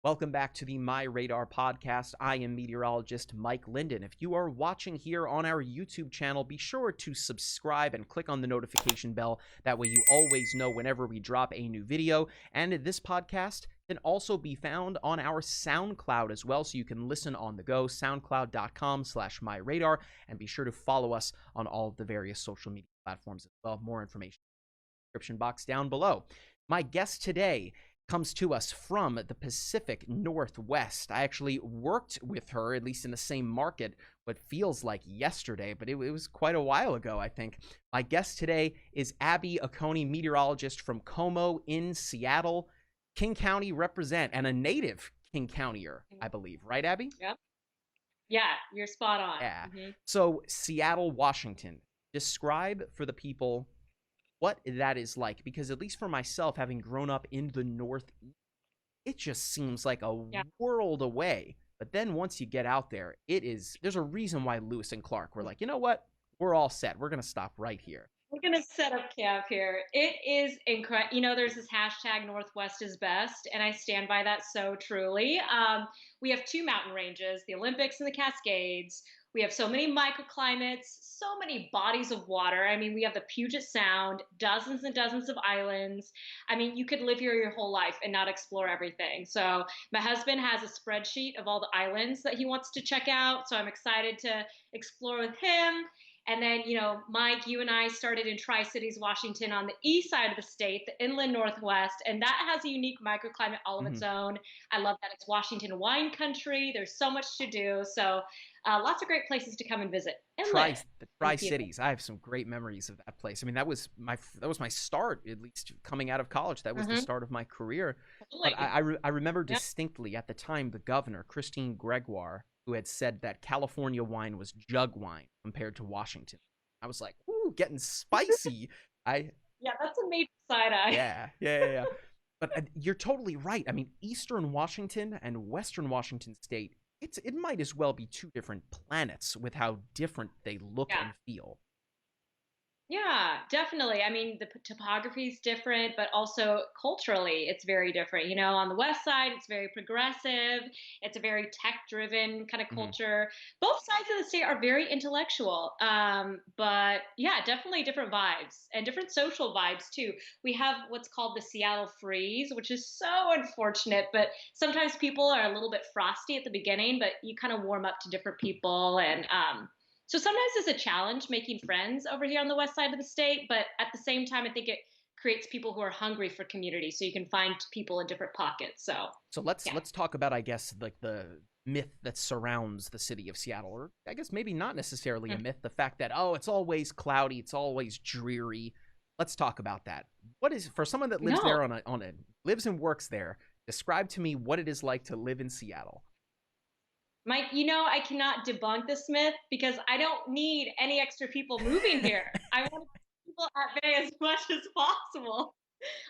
Welcome back to the MyRadar Podcast. I am meteorologist Mike Linden. If you are watching here on our YouTube channel, be sure to subscribe and click on the notification bell. That way you always know whenever we drop a new video. And this podcast can also be found on our SoundCloud as well, so you can listen on the go, soundcloud.com/myradar, and be sure to follow us on all of the various social media platforms as well. More information in the description box down below. My guest today comes to us from the Pacific Northwest. I actually worked with her, at least in the same market, what feels like yesterday, but it was quite a while ago, I think. My guest today is Abby Acone, meteorologist from KOMO in Seattle. King County represent, and a native King Countier, I believe. Right, Abby? Yep. Yeah, you're spot on. Yeah. So, Seattle, Washington. Describe for the people what that is like, because at least for myself, having grown up in the Northeast, it just seems like a world away. But then once you get out there, there's a reason why Lewis and Clark were like, you know what? We're all set. We're going to stop right here. We're going to set up camp here. It is incredible. You know, there's this hashtag Northwest is best, and I stand by that so truly. We have two mountain ranges, the Olympics and the Cascades. We have so many microclimates, so many bodies of water. I mean, we have the Puget Sound, dozens and dozens of islands. I mean, you could live here your whole life and not explore everything. So my husband has a spreadsheet of all the islands that he wants to check out. So I'm excited to explore with him. And then, you know, Mike, you and I started in Tri-Cities, Washington on the east side of the state, the inland Northwest, and that has a unique microclimate all of its own. I love that it's Washington wine country. There's so much to do. So lots of great places to come and visit. And the Tri-Cities. I have some great memories of that place. I mean, that was my start, at least coming out of college. That was the start of my career. But I remember distinctly at the time, the governor, Christine Gregoire, who had said that California wine was jug wine compared to Washington. I was like, ooh, getting spicy. Yeah, that's a major side eye. Yeah. But you're totally right. I mean, Eastern Washington and Western Washington State, it might as well be two different planets with how different they look and feel. Yeah, definitely. I mean, the topography is different, but also culturally, it's very different. You know, on the west side, it's very progressive. It's a very tech-driven kind of culture. Both sides of the state are very intellectual, but yeah, definitely different vibes and different social vibes too. We have what's called the Seattle freeze, which is so unfortunate, but sometimes people are a little bit frosty at the beginning, but you kind of warm up to different people and so sometimes it's a challenge making friends over here on the west side of the state, but at the same time, I think it creates people who are hungry for community, so you can find people in different pockets. So let's talk about, I guess, like the myth that surrounds the city of Seattle, or I guess maybe not necessarily a myth, the fact that, oh, it's always cloudy, it's always dreary. Let's talk about that. What is, for someone that lives there lives and works there, describe to me what it is like to live in Seattle. Mike, you know, I cannot debunk this myth because I don't need any extra people moving here. I want to keep people at bay as much as possible.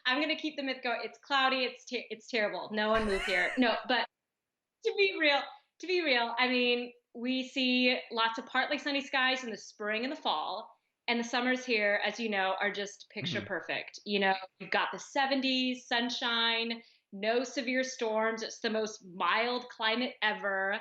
I'm going to keep the myth going. It's cloudy. It's terrible. No one move here. No, but to be real, I mean, we see lots of partly sunny skies in the spring and the fall. And the summers here, as you know, are just picture perfect. You know, you've got the 70s, sunshine, no severe storms. It's the most mild climate ever.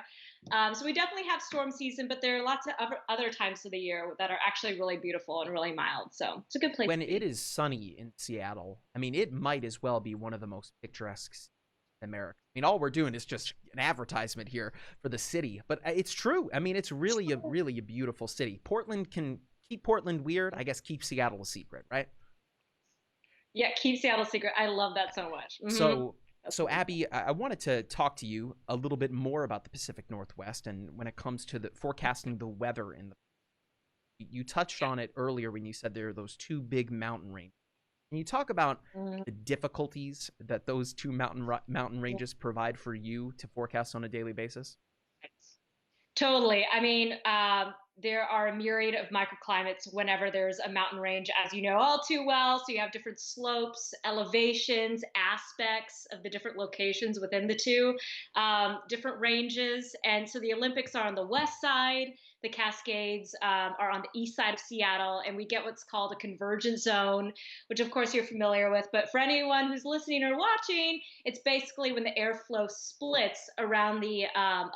So we definitely have storm season, but there are lots of other times of the year that are actually really beautiful and really mild. So it's a good place. When it is sunny in Seattle, I mean, it might as well be one of the most picturesque in America. I mean, all we're doing is just an advertisement here for the city, but it's true. I mean, it's really a beautiful city. Portland can keep Portland weird. I guess keep Seattle a secret, right? Yeah, keep Seattle secret. I love that so much. So Abby, I wanted to talk to you a little bit more about the Pacific Northwest, and when it comes to the forecasting the weather you touched on it earlier when you said there are those two big mountain ranges. Can you talk about the difficulties that those two mountain ranges provide for you to forecast on a daily basis? Totally. I mean, there are a myriad of microclimates whenever there's a mountain range, as you know all too well. So you have different slopes, elevations, aspects of the different locations within the two, different ranges. And so the Olympics are on the west side, the Cascades are on the east side of Seattle, and we get what's called a convergence zone, which of course you're familiar with. But for anyone who's listening or watching, it's basically when the airflow splits around the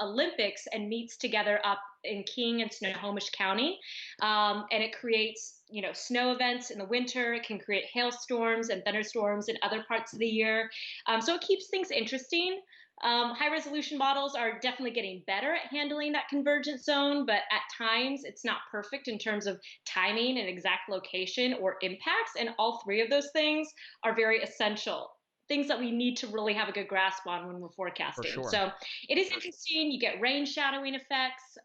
Olympics and meets together up in King and Snohomish County, and it creates snow events in the winter. It can create hailstorms and thunderstorms in other parts of the year, so it keeps things interesting. High resolution models are definitely getting better at handling that convergence zone, but at times it's not perfect in terms of timing and exact location or impacts. And all three of those things are very essential. Things that we need to really have a good grasp on when we're For forecasting. sure. So it is interesting. You get rain shadowing effects.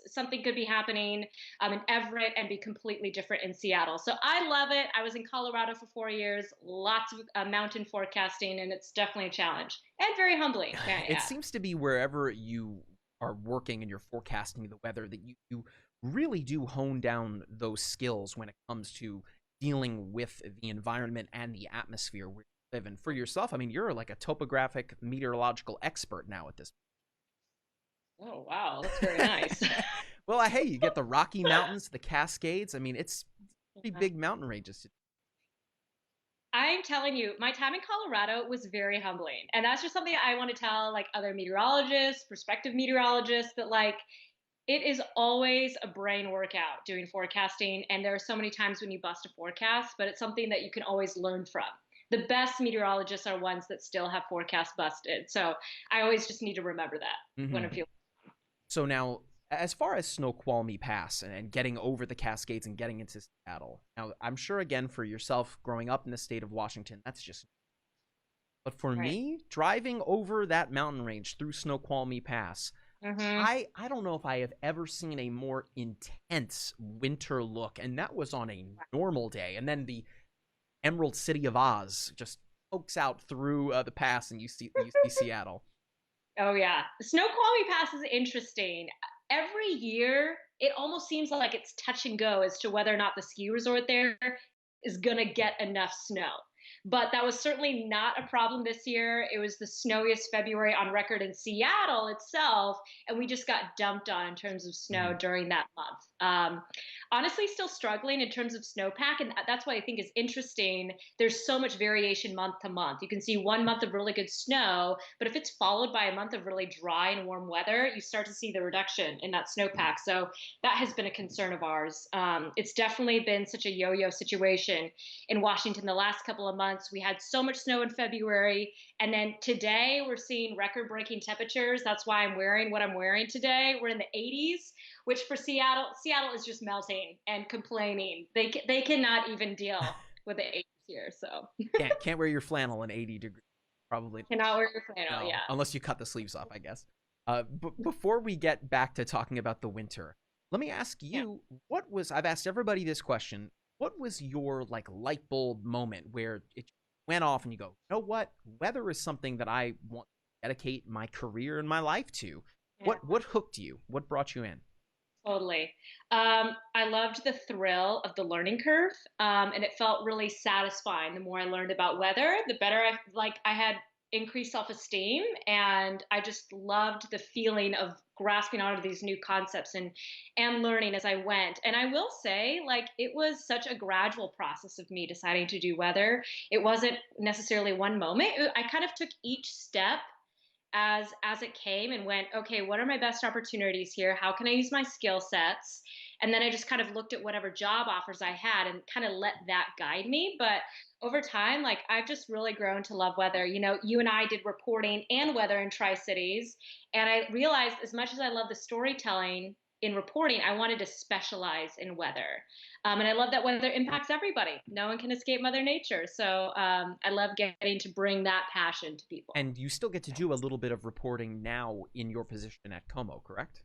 Something could be happening in Everett and be completely different in Seattle. So I love it. I was in Colorado for 4 years, lots of mountain forecasting, and it's definitely a challenge and very humbling. It seems to be wherever you are working and you're forecasting the weather that you really do hone down those skills when it comes to dealing with the environment and the atmosphere where you live. And for yourself, I mean, you're like a topographic meteorological expert now at this Oh, wow. That's very nice. Well, hey, you get the Rocky Mountains, the Cascades. I mean, it's pretty big mountain ranges. I'm telling you, my time in Colorado was very humbling. And that's just something I want to tell like other meteorologists, prospective meteorologists, that like it is always a brain workout doing forecasting. And there are so many times when you bust a forecast, but it's something that you can always learn from. The best meteorologists are ones that still have forecasts busted. So I always just need to remember that when I'm feeling. So now, as far as Snoqualmie Pass and getting over the Cascades and getting into Seattle, now I'm sure again for yourself growing up in the state of Washington, that's just. But for Right. me, driving over that mountain range through Snoqualmie Pass, I don't know if I have ever seen a more intense winter look, and that was on a normal day. And then the Emerald City of Oz just pokes out through the pass, and you see Seattle. Oh yeah, the Snoqualmie Pass is interesting. Every year, it almost seems like it's touch and go as to whether or not the ski resort there is gonna get enough snow. But that was certainly not a problem this year. It was the snowiest February on record in Seattle itself, and we just got dumped on in terms of snow during that month. Honestly, still struggling in terms of snowpack, and that's what I think is interesting. There's so much variation month to month. You can see one month of really good snow, but if it's followed by a month of really dry and warm weather, you start to see the reduction in that snowpack. So that has been a concern of ours. It's definitely been such a yo-yo situation in Washington the last couple of months. We had so much snow in February, and then today we're seeing record-breaking temperatures. That's why I'm wearing what I'm wearing today. We're in the 80s, which for Seattle is just melting and complaining. They cannot even deal with the 80s here. So Can't wear your flannel in 80 degrees. Probably cannot wear your flannel. no, Yeah. unless you cut the sleeves off, I guess. But before we get back to talking about the winter, let me ask you, I've asked everybody this question. What was your like light bulb moment where it went off and you go, you know what? Weather is something that I want to dedicate my career and my life to. Yeah. What hooked you? What brought you in? Totally. I loved the thrill of the learning curve, and it felt really satisfying. The more I learned about weather, the better I had increased self-esteem, and I just loved the feeling of grasping onto these new concepts and learning as I went. And I will say, like, it was such a gradual process of me deciding to do weather. It wasn't necessarily one moment. I kind of took each step as it came and went, okay, what are my best opportunities here? How can I use my skill sets? And then I just kind of looked at whatever job offers I had and kind of let that guide me. But over time, like I've just really grown to love weather. You know, you and I did reporting and weather in Tri-Cities. And I realized as much as I love the storytelling in reporting, I wanted to specialize in weather. And I love that weather impacts everybody. No one can escape Mother Nature. So I love getting to bring that passion to people. And you still get to do a little bit of reporting now in your position at KOMO, correct?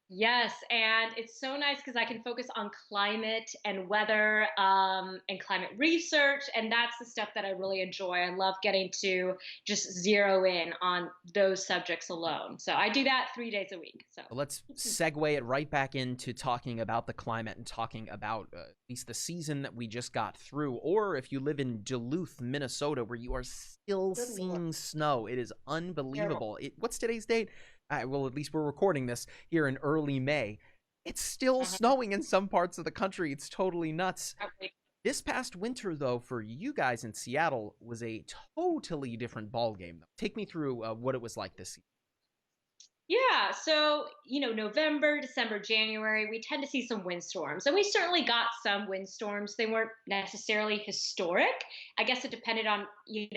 Yes, and it's so nice because I can focus on climate and weather and climate research, and that's the stuff that I really enjoy. I love getting to just zero in on those subjects alone. So I do that 3 days a week. So Let's segue it right back into talking about the climate and talking about at least the season that we just got through. Or if you live in Duluth, Minnesota, where you are still good Lord, seeing snow, it is terrible. unbelievable. What's today's date? Well, at least we're recording this here in early May. It's still Uh-huh. snowing in some parts of the country. It's totally nuts. Outrageous. This past winter, though, for you guys in Seattle was a totally different ballgame. Take me through what it was like this season. Yeah, so, November, December, January, we tend to see some windstorms. And we certainly got some windstorms. They weren't necessarily historic. I guess it depended on,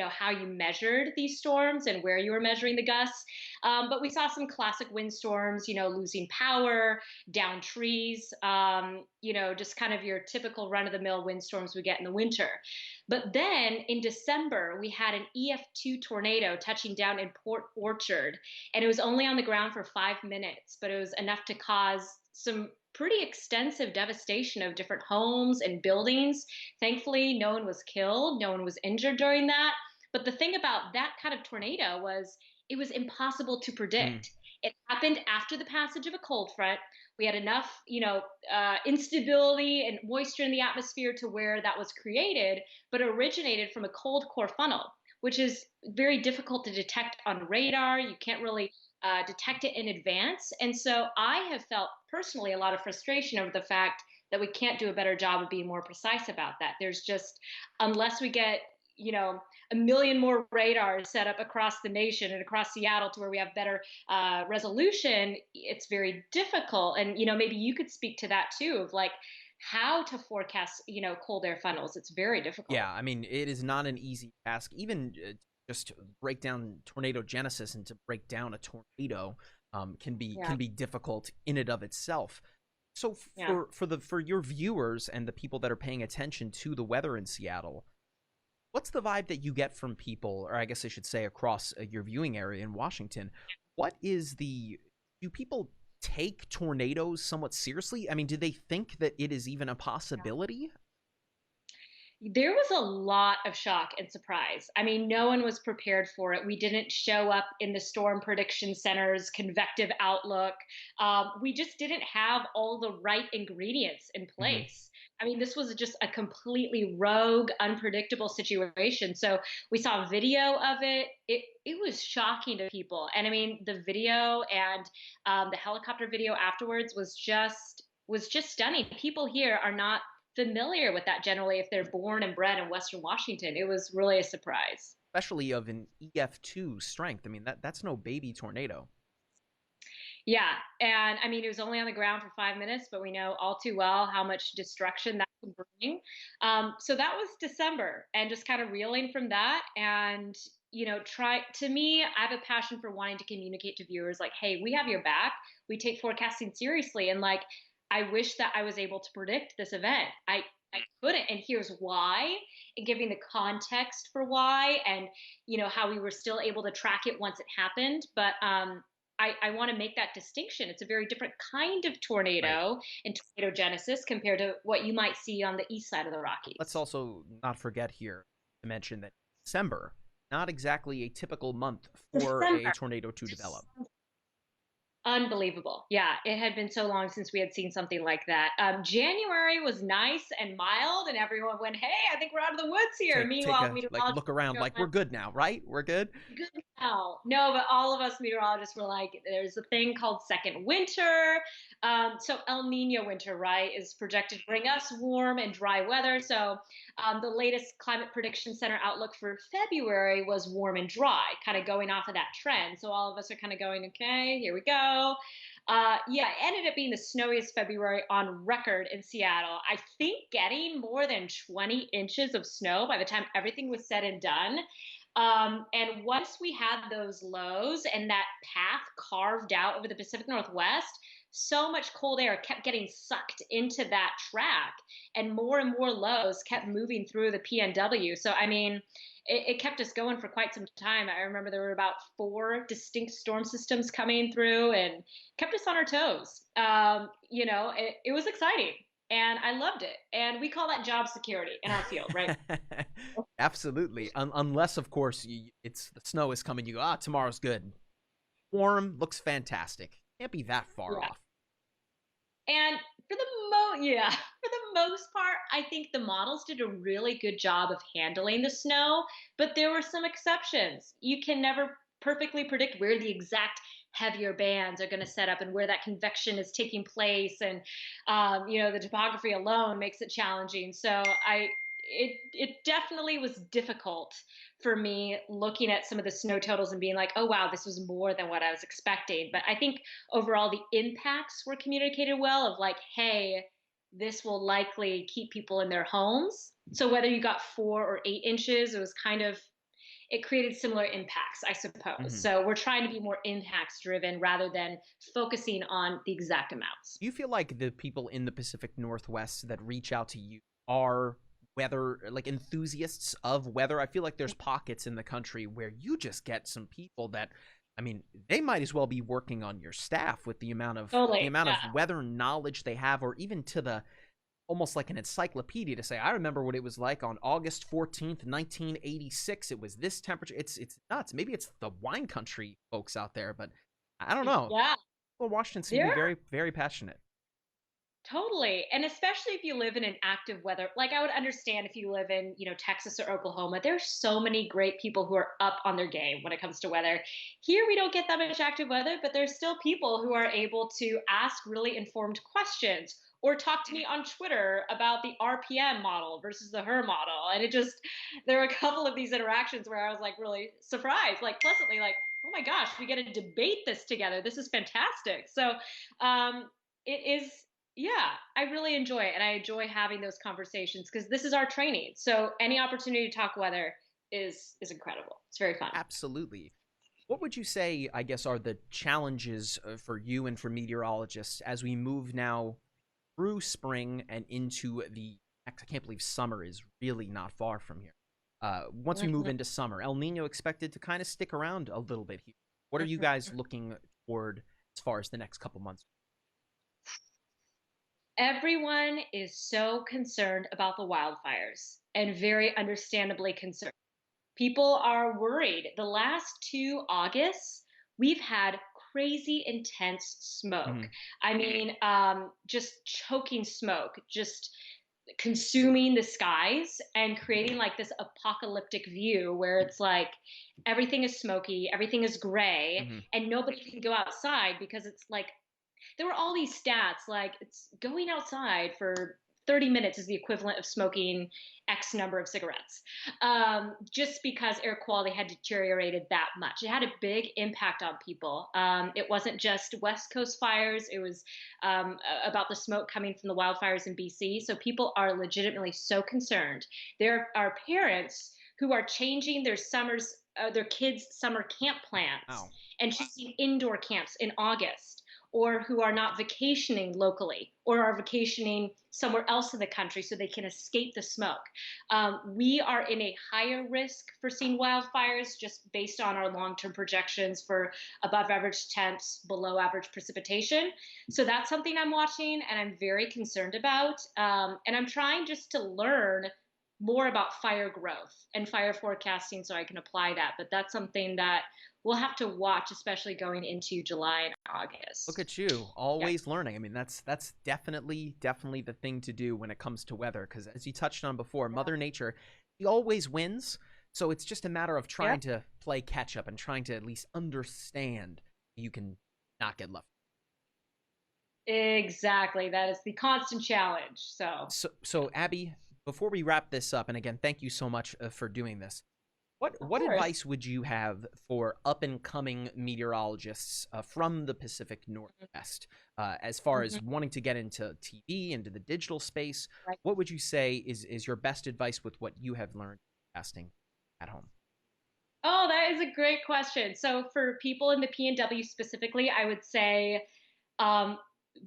how you measured these storms and where you were measuring the gusts. But we saw some classic windstorms, losing power, down trees, just kind of your typical run of the mill windstorms we get in the winter. But then in December, we had an EF2 tornado touching down in Port Orchard, and it was only on the ground for 5 minutes, but it was enough to cause some pretty extensive devastation of different homes and buildings. Thankfully, no one was killed, no one was injured during that. But the thing about that kind of tornado was it was impossible to Mm. predict. It happened after the passage of a cold front. We had enough, instability and moisture in the atmosphere to where that was created, but originated from a cold core funnel, which is very difficult to detect on radar. You can't really detect it in advance. And so I have felt personally a lot of frustration over the fact that we can't do a better job of being more precise about that. There's just, unless we get, a million more radars set up across the nation and across Seattle to where we have better resolution, it's very difficult. And, maybe you could speak to that too, of like how to forecast, cold air funnels. It's very Yeah, difficult. I mean, it is not an easy task. Even just to break down tornado genesis and to break down a tornado Yeah. can be difficult in and of itself. So Yeah. for your viewers and the people that are paying attention to the weather in Seattle, what's the vibe that you get from people, or I guess I should say across your viewing area in Washington? What is the do people take tornadoes somewhat seriously? I mean, do they think that it is even a possibility? There was a lot of shock and surprise. I mean, no one was prepared for it. We didn't show up in the Storm Prediction Center's convective outlook. We just didn't have all the right ingredients in Hmm. place. I mean, this was just a completely rogue, unpredictable situation. So we saw video of it. It was shocking to people. And I mean, the video and the helicopter video afterwards was just stunning. People here are not familiar with that generally if they're born and bred in Western Washington. It was really a surprise. Especially of an EF2 strength. I mean, that's no baby tornado. Yeah. And I mean, it was only on the ground for 5 minutes, but we know all too well how much destruction that can bring. So that was December and just kind of reeling from that. And, to me, I have a passion for wanting to communicate to viewers like, hey, we have your back. We take forecasting seriously. And like, I wish that I was able to predict this event. I couldn't. And here's why, and giving the context for why, and, how we were still able to track it once it happened. But, I want to make that distinction. It's a very different kind of Right. tornado and tornado genesis compared to what you might see on the east side of the Let's Rockies. also not forget here to mention that December, not exactly a typical month for a December. tornado to develop. Unbelievable. Yeah, it had been so long since we had seen something like that. January was nice and mild, and everyone went, "Hey, I think we're out of the woods here." Take Meanwhile, a like meteorologists look around like we're good now, right? We're good. good now. No, but all of us meteorologists were like, there's a thing called second winter. So El Nino winter, right, is projected to bring us warm and dry weather. So the latest Climate Prediction Center outlook for February was warm and dry, kind of going off of that trend. So all of us are kind of going, okay, here we go. Yeah, it ended up being the snowiest February on record in Seattle. I think getting more than 20 inches of snow by the time everything was said and done. And once we had those lows and that path carved out over the Pacific Northwest, so much cold air kept getting sucked into that track, and more lows kept moving through the PNW. So, I mean, it kept us going for quite some time. I remember there were about four distinct storm systems coming through and kept us on our toes. It was exciting and I loved it. And we call that job security in our field, right? Absolutely. Unless, of course, it's the snow is coming. You go, tomorrow's good. Warm, looks fantastic. Can't be that far Yeah. off. And for the most part, I think the models did a really good job of handling the snow, but there were some exceptions. You can never perfectly predict where the exact heavier bands are going to set up and where that convection is taking place, and the topography alone makes it challenging. So it definitely was difficult for me looking at some of the snow totals and being like, oh wow, this was more than what I was expecting. But I think overall the impacts were communicated well of like, hey, this will likely keep people in their homes. So whether you got 4 or 8 inches, it was kind of, it created similar impacts, I suppose. Hmm. So we're trying to be more impacts driven rather than focusing on the exact amounts. Do you feel like the people in the Pacific Northwest that reach out to you are weather, like enthusiasts of weather? I feel like there's pockets in the country where you just get some people that, I mean, they might as well be working on your staff with the Totally. amount of Yeah. weather knowledge they have, or even to the almost like an encyclopedia to say, I remember what it was like on August 14th, 1986. It was this temperature. It's nuts. Maybe it's the wine country folks out there, but I don't know. Yeah. Well, Washington seemed to be There very, very passionate. Totally. And especially if you live in an active weather, like I would understand if you live in, Texas or Oklahoma, there's so many great people who are up on their game when it comes to weather. Here we don't get that much active weather, but there's still people who are able to ask really informed questions or talk to me on Twitter about the RPM model versus the HER model. And there were a couple of these interactions where I was like really surprised, like pleasantly, like, oh my gosh, we get to debate this together. This is fantastic. So, it is, yeah, I really enjoy it, and I enjoy having those conversations because this is our training. So any opportunity to talk weather is incredible. It's very fun. Absolutely. What would you say, I guess, are the challenges for you and for meteorologists as we move now through spring and into I can't believe summer is really not far from here. Once we move Mhm, into summer, El Nino expected to kind of stick around a little bit here. What are you guys mhm. looking toward as far as the next couple months? Everyone is so concerned about the wildfires and very understandably concerned. People are worried. The last 2 Augusts, we've had crazy intense smoke. Hmm. I mean, just choking smoke, just consuming the skies and creating like this apocalyptic view where it's like everything is smoky, everything is gray, Hmm. and nobody can go outside because it's like there were all these stats like it's going outside for 30 minutes is the equivalent of smoking X number of cigarettes, just because air quality had deteriorated that much. It had a big impact on people. It wasn't just West Coast fires, it was about the smoke coming from the wildfires in BC. So people are legitimately so concerned. There are parents who are changing their kids' summer camp plans Wow. and choosing indoor camps in August, or who are not vacationing locally or are vacationing somewhere else in the country so they can escape the smoke. We are in a higher risk for seeing wildfires just based on our long term projections for above average temps, below average precipitation. So that's something I'm watching and I'm very concerned about. And I'm trying just to learn more about fire growth and fire forecasting so I can apply that. But that's something that we'll have to watch, especially going into July and Look August. at you, Yeah. always learning. I mean, that's definitely the thing to do when it comes to weather. Because as you touched on before, Yeah. Mother Nature, she always wins. So it's just a matter of trying Yep. to play catch up and trying to at least understand you can not get left. Exactly. That is the constant challenge. So, So Abby, before we wrap this up, and again, thank you so much for doing this. of What course. advice would you have for up and coming meteorologists from the Pacific Northwest, as far as Mhm. wanting to get into TV, into the digital space? Right. What would you say is your best advice with what you have learned casting at home? Oh, that is a great question. So, for people in the PNW specifically, I would say um,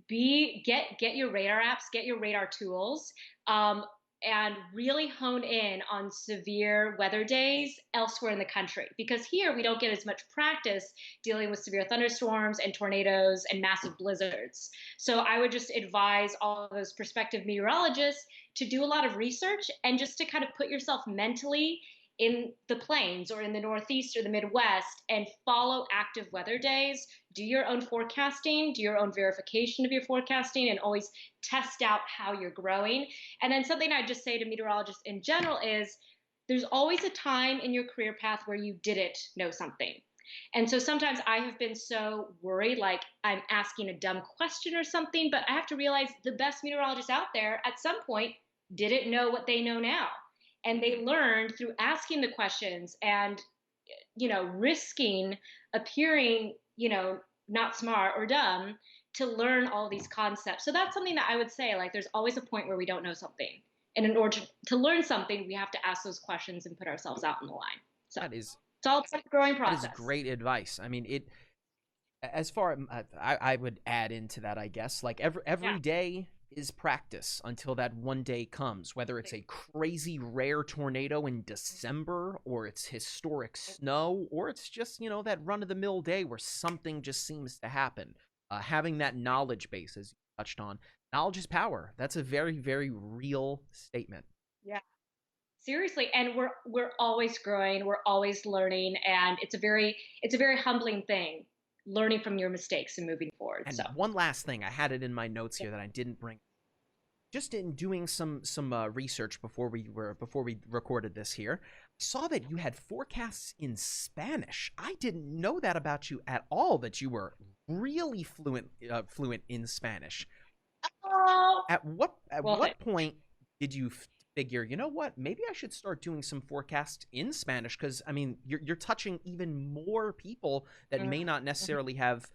be get your radar apps, get your radar tools. Um, and really hone in on severe weather days elsewhere in the country. Because here we don't get as much practice dealing with severe thunderstorms and tornadoes and massive blizzards. So I would just advise all of those prospective meteorologists to do a lot of research and just to kind of put yourself mentally in the plains or in the Northeast or the Midwest and follow active weather days. Do your own forecasting, do your own verification of your forecasting, and always test out how you're growing. And then something I just say to meteorologists in general is there's always a time in your career path where you didn't know something. And so sometimes I have been so worried, like I'm asking a dumb question or something, but I have to realize the best meteorologists out there at some point didn't know what they know now. And they learned through asking the questions and, risking appearing, not smart or dumb to learn all these concepts. So that's something that I would say, like, there's always a point where we don't know something. And in order to learn something, we have to ask those questions and put ourselves out in the line. So it's all a growing process. That is great advice. I mean, as far I would add into that, I guess, like every day is practice until that one day comes, whether it's a crazy rare tornado in December or it's historic snow or it's just, that run-of-the-mill day where something just seems to happen. Having that knowledge base, as you touched on, knowledge is power. That's a very, very real statement. Yeah. Seriously, and we're always growing, we're always learning, and it's a very humbling thing, learning from your mistakes and moving forward. And one last thing, I had it in my notes here that I didn't bring. Just in doing some research before we recorded this here, I saw that you had forecasts in Spanish. I didn't know that about you at all. That you were really fluent in Spanish. At what point did you figure, you know what, maybe I should start doing some forecasts in Spanish? Because I mean, you're touching even more people that may not necessarily have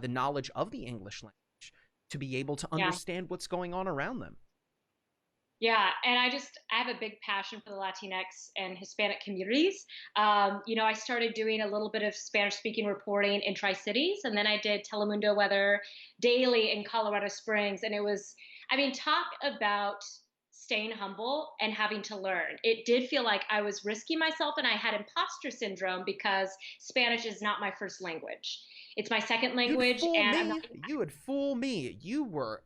the knowledge of the English language to be able to understand what's going on around them. Yeah, and I have a big passion for the Latinx and Hispanic communities. I started doing a little bit of Spanish-speaking reporting in Tri-Cities, and then I did Telemundo weather daily in Colorado Springs. And it was, talk about staying humble and having to learn. It did feel like I was risking myself, and I had imposter syndrome because Spanish is not my first language. It's my second language. You would fool me. You were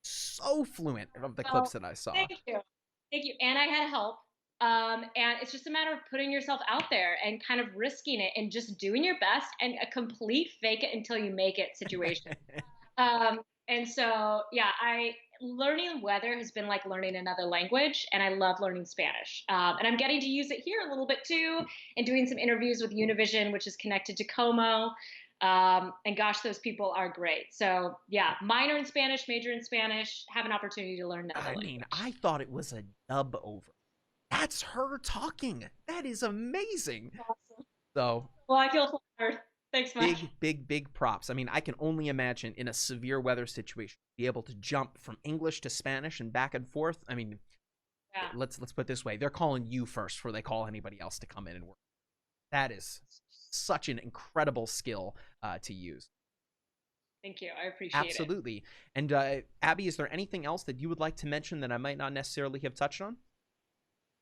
so fluent of the clips that I saw. Thank you. And I had help. And it's just a matter of putting yourself out there and kind of risking it and just doing your best, and a complete fake it until you make it situation. And so, learning weather has been like learning another language, and I love learning Spanish. And I'm getting to use it here a little bit too, and doing some interviews with Univision, which is connected to KOMO. And gosh, those people are great. So minor in Spanish, major in Spanish, have an opportunity to learn that language. I thought it was a dub over. That's her talking. That is amazing. Awesome. So, well, I feel flattered. Thanks, Mike. Big props. I mean, I can only imagine in a severe weather situation, be able to jump from English to Spanish and back and forth. I mean, let's put it this way. They're calling you first before they call anybody else to come in and work. That is such an incredible skill to use. Thank you. I appreciate it. Absolutely. And Abby, is there anything else that you would like to mention that I might not necessarily have touched on?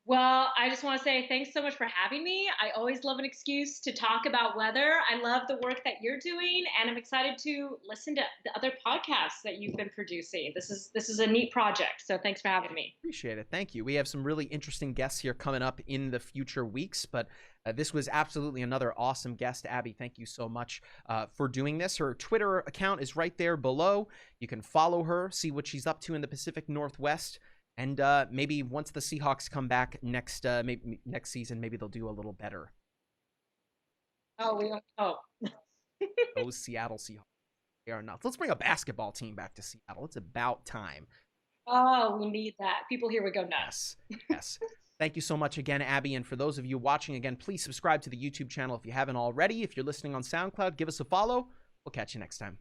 Well, I just want to say thanks so much for having me. I always love an excuse to talk about weather. I love the work that you're doing, and I'm excited to listen to the other podcasts that you've been producing. This is a neat project, so thanks for having me. Appreciate it. Thank you. We have some really interesting guests here coming up in the future weeks, but this was absolutely another awesome guest. Abby, thank you so much for doing this. Her Twitter account is right there below. You can follow her, see what she's up to in the Pacific Northwest. And maybe once the Seahawks come back next season, maybe they'll do a little better. Oh, we hope. Those Seattle Seahawks, they are nuts. Let's bring a basketball team back to Seattle. It's about time. Oh, we need that. People here would go nuts. Yes. Thank you so much again, Abby. And for those of you watching, again, please subscribe to the YouTube channel if you haven't already. If you're listening on SoundCloud, give us a follow. We'll catch you next time.